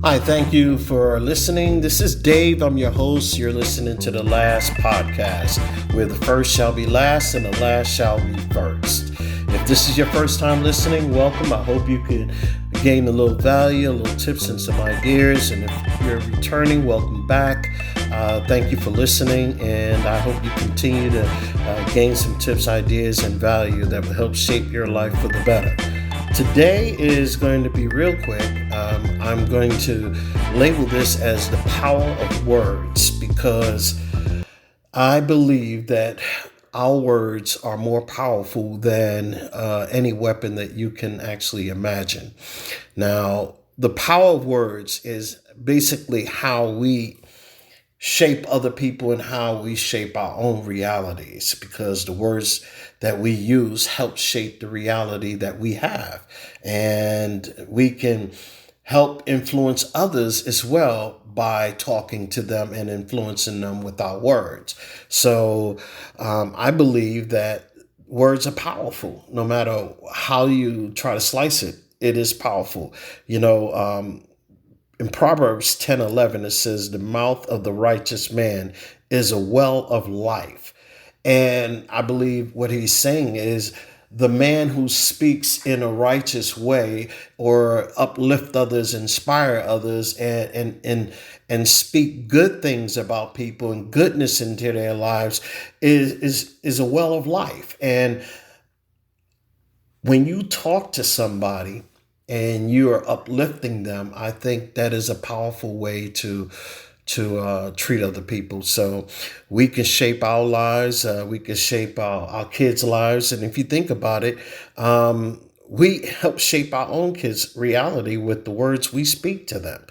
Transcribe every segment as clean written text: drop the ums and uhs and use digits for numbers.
Hi, thank you for listening. This is Dave. I'm your host. You're listening to the Last Podcast, where the first shall be last and the last shall be first. If this is your first time listening, welcome. I hope you could gain a little value, a little tips and some ideas. And if you're returning, welcome back. Thank you for listening, and I hope you continue to gain some tips, ideas, and value that will help shape your life for the better. Today is going to be real quick. I'm going to label this as the power of words because I believe that our words are more powerful than any weapon that you can actually imagine. Now, the power of words is basically how we shape other people and how we shape our own realities, because the words that we use help shape the reality that we have. And we can help influence others as well by talking to them and influencing them with our words. So I believe that words are powerful. No matter how you try to slice it, it is powerful. In Proverbs 10:11, it says, the mouth of the righteous man is a well of life. And I believe what he's saying is the man who speaks in a righteous way or uplift others, inspire others, and speak good things about people and goodness into their lives is a well of life. And when you talk to somebody and you are uplifting them, I think that is a powerful way to treat other people. So we can shape our lives, we can shape our kids' lives. And if you think about it, we help shape our own kids' reality with the words we speak to them.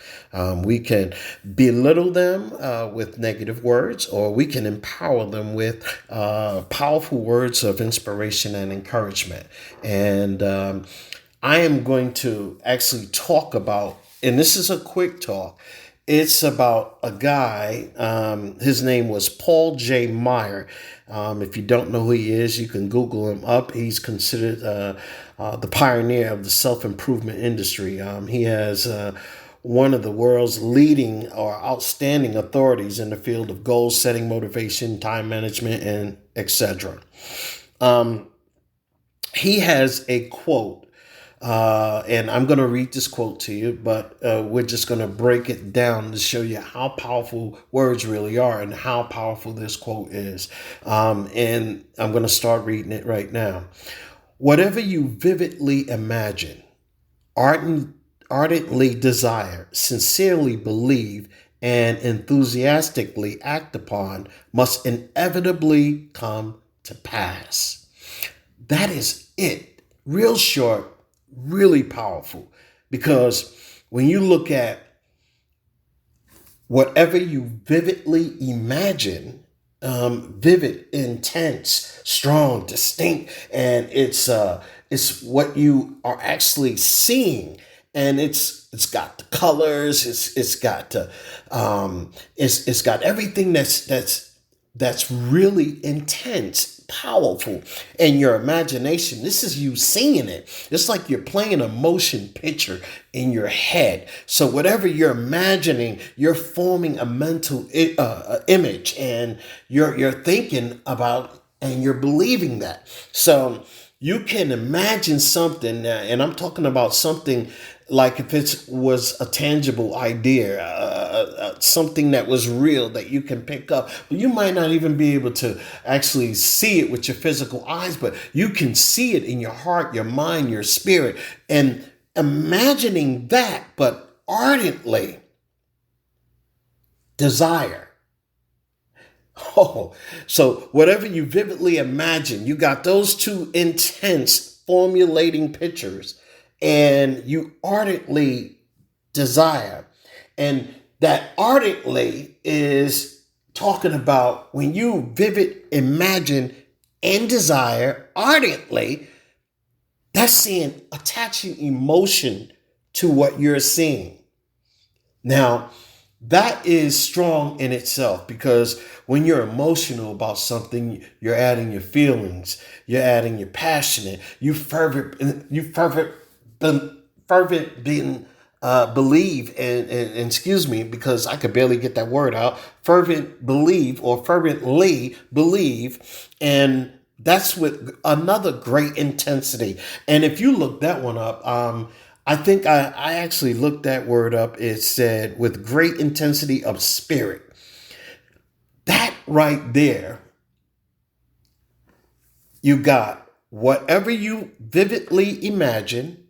We can belittle them with negative words, or we can empower them with powerful words of inspiration and encouragement. And I am going to actually talk about, and this is a quick talk. It's about a guy. His name was Paul J. Meyer. If you don't know who he is, you can Google him up. He's considered the pioneer of the self-improvement industry. He has one of the world's leading or outstanding authorities in the field of goal setting, motivation, time management, and etc. He has a quote. And I'm going to read this quote to you, but we're just going to break it down to show you how powerful words really are and how powerful this quote is. And I'm going to start reading it right now. Whatever you vividly imagine, ardently desire, sincerely believe, and enthusiastically act upon must inevitably come to pass. That is it. Real short. Really powerful, because when you look at whatever you vividly imagine, vivid, intense, strong, distinct, and it's what you are actually seeing, and it's got the colors, it's got everything that's really intense, powerful. And your imagination, this is you seeing it. It's like you're playing a motion picture in your head. So whatever you're imagining, you're forming a mental image, and you're thinking about, and you're believing that. So you can imagine something, and I'm talking about something like if it was a tangible idea, something that was real that you can pick up. But you might not even be able to actually see it with your physical eyes, but you can see it in your heart, your mind, your spirit. And imagining that, but ardently desire. Oh, so whatever you vividly imagine, you got those two intense formulating pictures, and you ardently desire. And that ardently is talking about when you vivid imagine and desire ardently, that's saying attaching emotion to what you're seeing. Now, that is strong in itself, because when you're emotional about something, you're adding your feelings, you're adding your passionate, you fervent being believe and excuse me, because I could barely get that word out, fervently believe. And that's with another great intensity. And if you look that one up, I think I actually looked that word up. It said with great intensity of spirit. That right there, you got whatever you vividly imagine.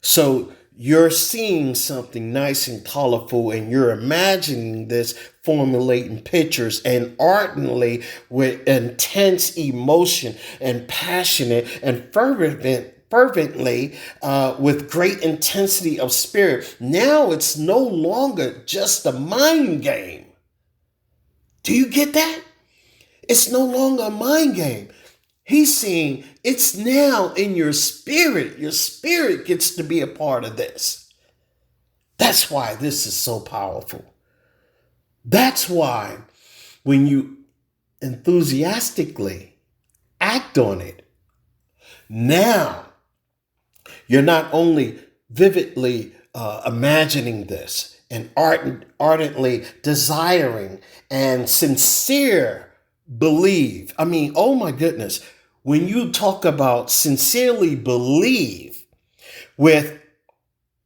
So you're seeing something nice and colorful and you're imagining this, formulating pictures and ardently with intense emotion and passionate and fervently with great intensity of spirit. Now it's no longer just a mind game. Do you get that? It's no longer a mind game. He's saying it's now in your spirit. Your spirit gets to be a part of this. That's why this is so powerful. That's why when you enthusiastically act on it, now you're not only vividly imagining this and ardently desiring and sincere believe. I mean, oh my goodness. When you talk about sincerely believe with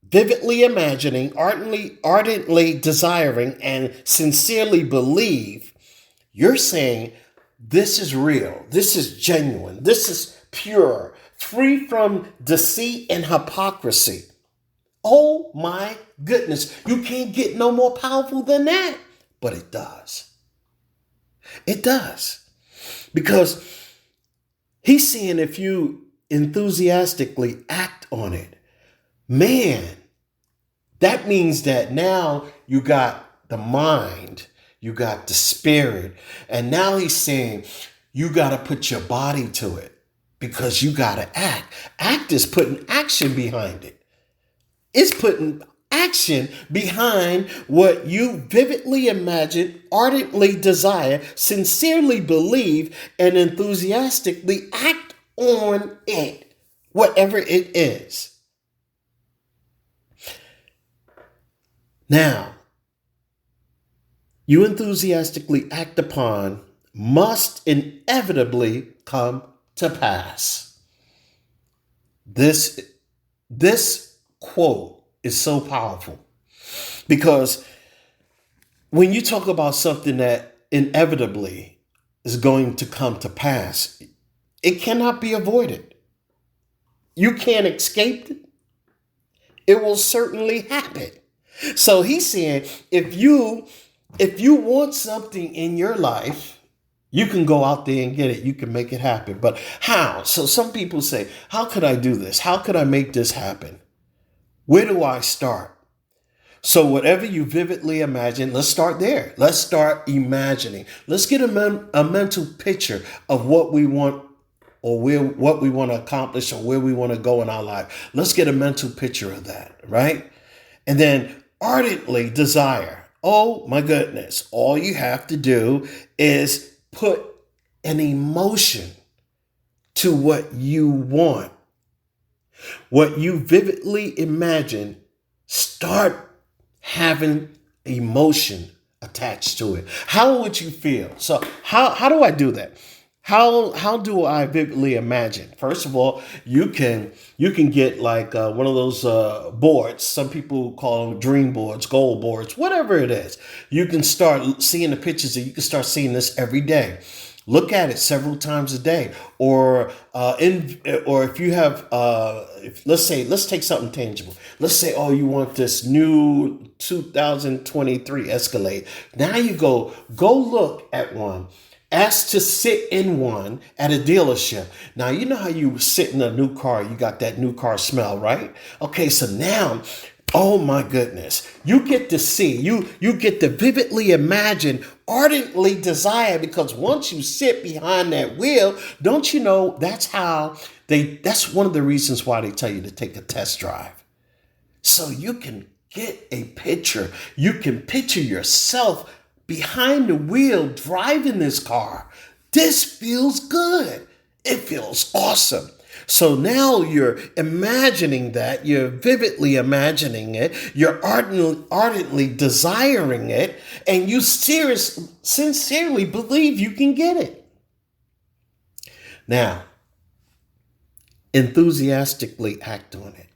vividly imagining, ardently desiring, and sincerely believe, you're saying this is real. This is genuine. This is pure, free from deceit and hypocrisy. Oh my goodness. You can't get no more powerful than that. But it does. It does. Because he's saying if you enthusiastically act on it, man, that means that now you got the mind, you got the spirit, and now he's saying you got to put your body to it because you got to act. Act is putting action behind it. It's putting action behind what you vividly imagine, ardently desire, sincerely believe, and enthusiastically act on it, whatever it is. Now, you enthusiastically act upon must inevitably come to pass. This quote is so powerful because when you talk about something that inevitably is going to come to pass, it cannot be avoided. You can't escape it. It will certainly happen. So he's saying if you want something in your life, you can go out there and get it. You can make it happen. But how? So some people say, how could I do this? How could I make this happen? Where do I start? So whatever you vividly imagine, let's start there. Let's start imagining. Let's get a mental picture of what we want or what we want to accomplish or where we want to go in our life. Let's get a mental picture of that, right? And then ardently desire. Oh my goodness. All you have to do is put an emotion to what you want. What you vividly imagine, start having emotion attached to it. How would you feel? So how do I do that? How do I vividly imagine? First of all, you can get like one of those boards. Some people call them dream boards, goal boards, whatever it is. You can start seeing the pictures, and you can start seeing this every day. Look at it several times a day, or if you have, let's take something tangible. Let's say, oh, you want this new 2023 Escalade. Now you go look at one. Ask to sit in one at a dealership. Now, you know how you sit in a new car, you got that new car smell, right? Okay, so now, oh my goodness, you get to see, you get to vividly imagine, ardently desire, because once you sit behind that wheel, don't you know that's one of the reasons why they tell you to take a test drive. So you can get a picture, you can picture yourself behind the wheel driving this car. This feels good. It feels awesome. So now you're imagining that, you're vividly imagining it, you're ardently desiring it, and you sincerely believe you can get it. Now, enthusiastically act on it.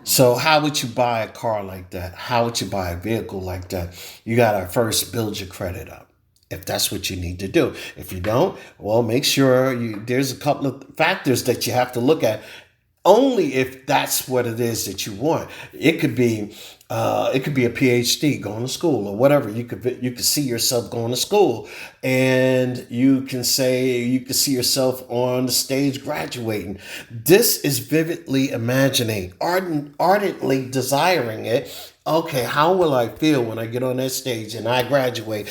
So how would you buy a car like that? How would you buy a vehicle like that? You got to first build your credit up, if that's what you need to do. If you don't, well, make sure there's a couple of factors that you have to look at. Only if that's what it is that you want. It could be a PhD, going to school or whatever. You could see yourself going to school, and you can see yourself on the stage graduating. This is vividly imagining, ardently desiring it. Okay, how will I feel when I get on that stage and I graduate?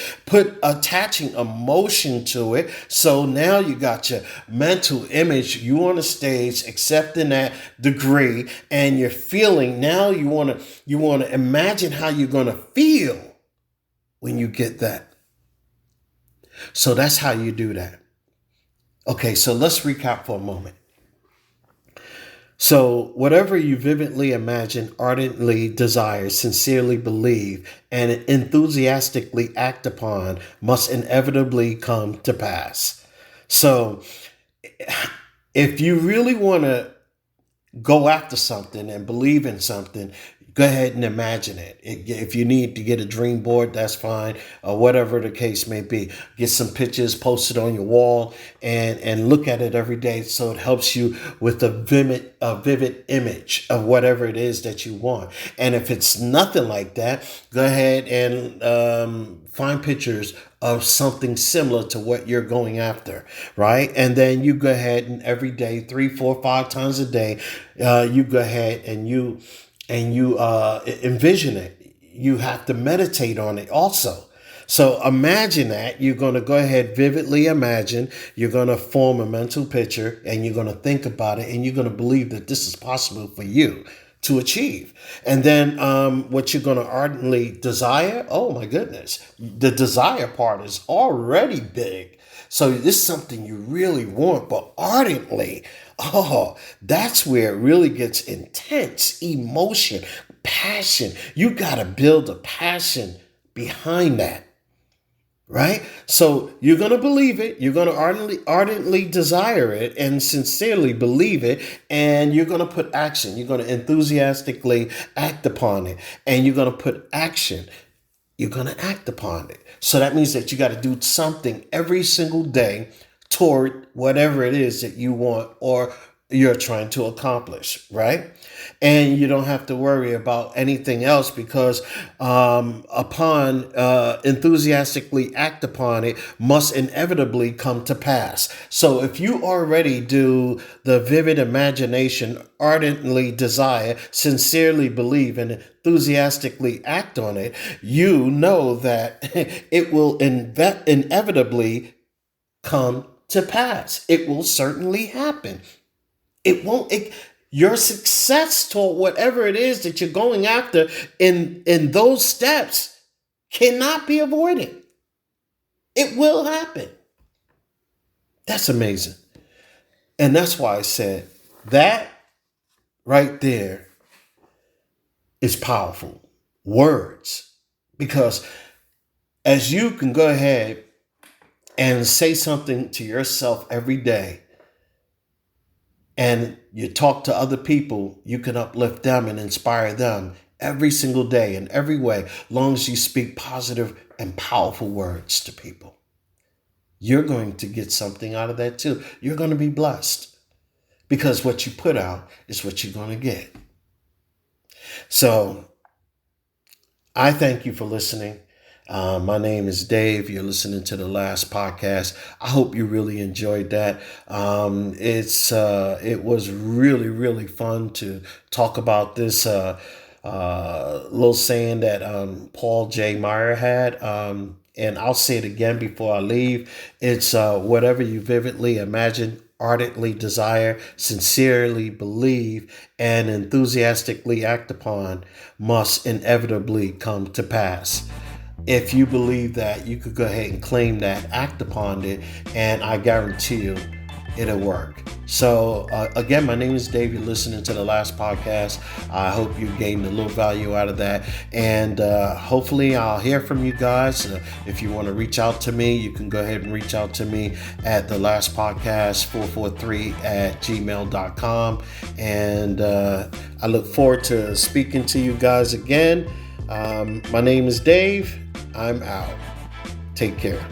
Attaching emotion to it. So now you got your mental image. You on the stage accepting that degree, and you're feeling. Now you want to imagine how you're going to feel when you get that. So that's how you do that. Okay, so let's recap for a moment. So whatever you vividly imagine, ardently desire, sincerely believe, and enthusiastically act upon must inevitably come to pass. So if you really want to go after something and believe in something, go ahead and imagine it. If you need to get a dream board, that's fine, or whatever the case may be. Get some pictures, post it on your wall, and look at it every day, so it helps you with a vivid image of whatever it is that you want. And if it's nothing like that, go ahead and find pictures of something similar to what you're going after, right? And then you go ahead and every day, 3, 4, 5 times a day, you go ahead and you envision it. You have to meditate on it also. So imagine that. You're going to go ahead, vividly imagine. You're going to form a mental picture, and you're going to think about it, and you're going to believe that this is possible for you to achieve. And then what you're going to ardently desire, oh my goodness, the desire part is already big. So this is something you really want, but ardently, oh, that's where it really gets intense. Emotion, passion. You got to build a passion behind that. Right? So you're going to believe it. You're going to ardently desire it and sincerely believe it. And you're going to put action. You're going to enthusiastically act upon it. And you're going to put action. You're going to act upon it. So that means that you got to do something every single day toward whatever it is that you want or you're trying to accomplish, right? And you don't have to worry about anything else, because upon enthusiastically act upon it must inevitably come to pass. So if you already do the vivid imagination, ardently desire, sincerely believe, and enthusiastically act on it, you know that it will inevitably come to pass. It will certainly happen. Your success toward whatever it is that you're going after in those steps cannot be avoided. It will happen. That's amazing. And that's why I said that right there is powerful. Words. Because as you can go ahead and say something to yourself every day, and you talk to other people, you can uplift them and inspire them every single day in every way, long as you speak positive and powerful words to people. You're going to get something out of that too. You're going to be blessed, because what you put out is what you're going to get. So I thank you for listening. My name is Dave. You're listening to the last podcast. I hope you really enjoyed that. It was really, really fun to talk about this little saying that Paul J. Meyer had. And I'll say it again before I leave. It's whatever you vividly imagine, ardently desire, sincerely believe, and enthusiastically act upon must inevitably come to pass. If you believe that, you could go ahead and claim that, act upon it, and I guarantee you it'll work. So again, my name is Dave. You're listening to the last podcast. I hope you gained a little value out of that. And hopefully I'll hear from you guys. If you want to reach out to me, you can go ahead and reach out to me at the last podcast 443 at gmail.com. And I look forward to speaking to you guys again. My name is Dave. I'm out. Take care.